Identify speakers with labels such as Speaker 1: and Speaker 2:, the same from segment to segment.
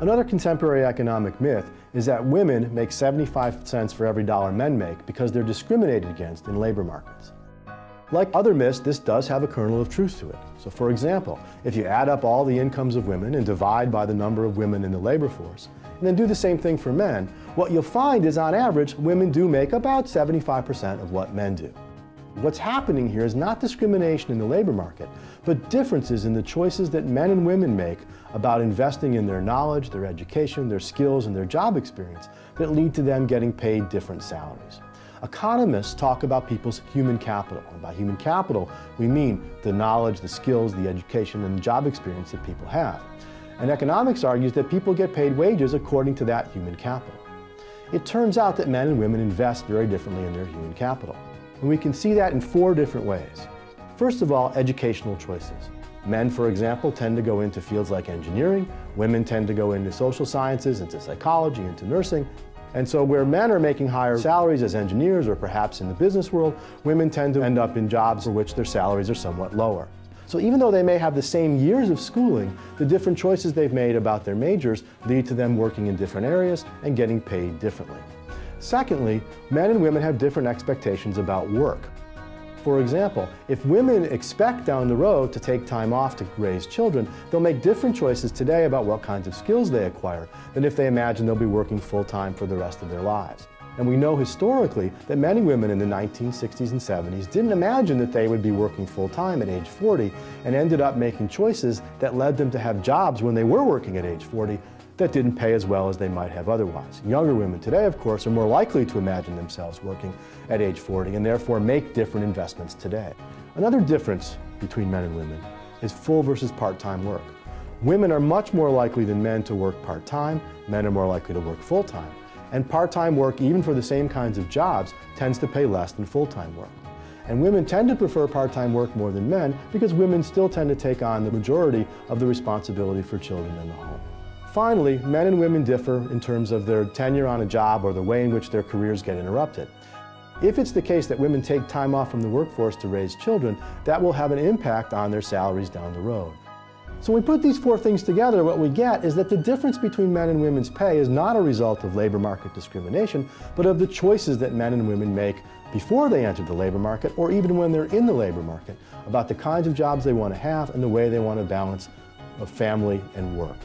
Speaker 1: Another contemporary economic myth is that women make 75 cents for every dollar men make because they're discriminated against in labor markets. Like other myths, this does have a kernel of truth to it. So for example, if you add up all the incomes of women and divide by the number of women in the labor force, and then do the same thing for men, what you'll find is on average, women do make about 75% of what men do. What's happening here is not discrimination in the labor market, but differences in the choices that men and women make about investing in their knowledge, their education, their skills, and their job experience that lead to them getting paid different salaries. Economists talk about people's human capital. And by human capital, we mean the knowledge, the skills, the education, and the job experience that people have. And economics argues that people get paid wages according to that human capital. It turns out that men and women invest very differently in their human capital. And we can see that in 4 different ways. First of all, educational choices. Men, for example, tend to go into fields like engineering. Women tend to go into social sciences, into psychology, into nursing. And so where men are making higher salaries as engineers or perhaps in the business world, women tend to end up in jobs for which their salaries are somewhat lower. So even though they may have the same years of schooling, the different choices they've made about their majors lead to them working in different areas and getting paid differently. Secondly, men and women have different expectations about work. For example, if women expect down the road to take time off to raise children, they'll make different choices today about what kinds of skills they acquire than if they imagine they'll be working full-time for the rest of their lives. And we know historically that many women in the 1960s and 70s didn't imagine that they would be working full-time at age 40 and ended up making choices that led them to have jobs when they were working at age 40 that didn't pay as well as they might have otherwise. Younger women today, of course, are more likely to imagine themselves working at age 40 and therefore make different investments today. Another difference between men and women is full versus part-time work. Women are much more likely than men to work part-time, men are more likely to work full-time. And part-time work, even for the same kinds of jobs, tends to pay less than full-time work. And women tend to prefer part-time work more than men because women still tend to take on the majority of the responsibility for children in the home. Finally, men and women differ in terms of their tenure on a job or the way in which their careers get interrupted. If it's the case that women take time off from the workforce to raise children, that will have an impact on their salaries down the road. So when we put these 4 things together, what we get is that the difference between men and women's pay is not a result of labor market discrimination, but of the choices that men and women make before they enter the labor market or even when they're in the labor market about the kinds of jobs they want to have and the way they want to balance family and work.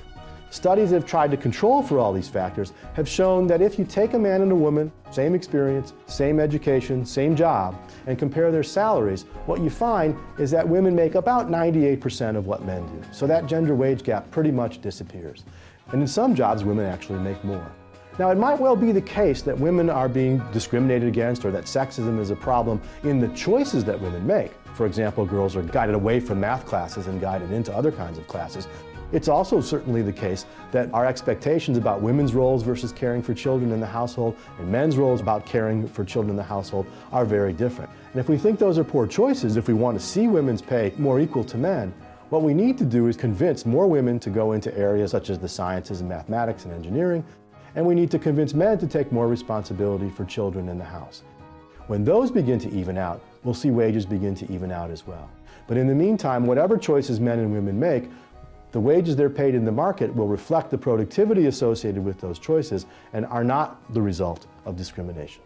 Speaker 1: Studies that have tried to control for all these factors have shown that if you take a man and a woman, same experience, same education, same job, and compare their salaries, what you find is that women make about 98% of what men do. So that gender wage gap pretty much disappears. And in some jobs, women actually make more. Now, it might well be the case that women are being discriminated against or that sexism is a problem in the choices that women make. For example, girls are guided away from math classes and guided into other kinds of classes. It's also certainly the case that our expectations about women's roles versus caring for children in the household and men's roles about caring for children in the household are very different. And if we think those are poor choices, if we want to see women's pay more equal to men, what we need to do is convince more women to go into areas such as the sciences and mathematics and engineering, and we need to convince men to take more responsibility for children in the house. When those begin to even out, we'll see wages begin to even out as well. But in the meantime, whatever choices men and women make, the wages they're paid in the market will reflect the productivity associated with those choices and are not the result of discrimination.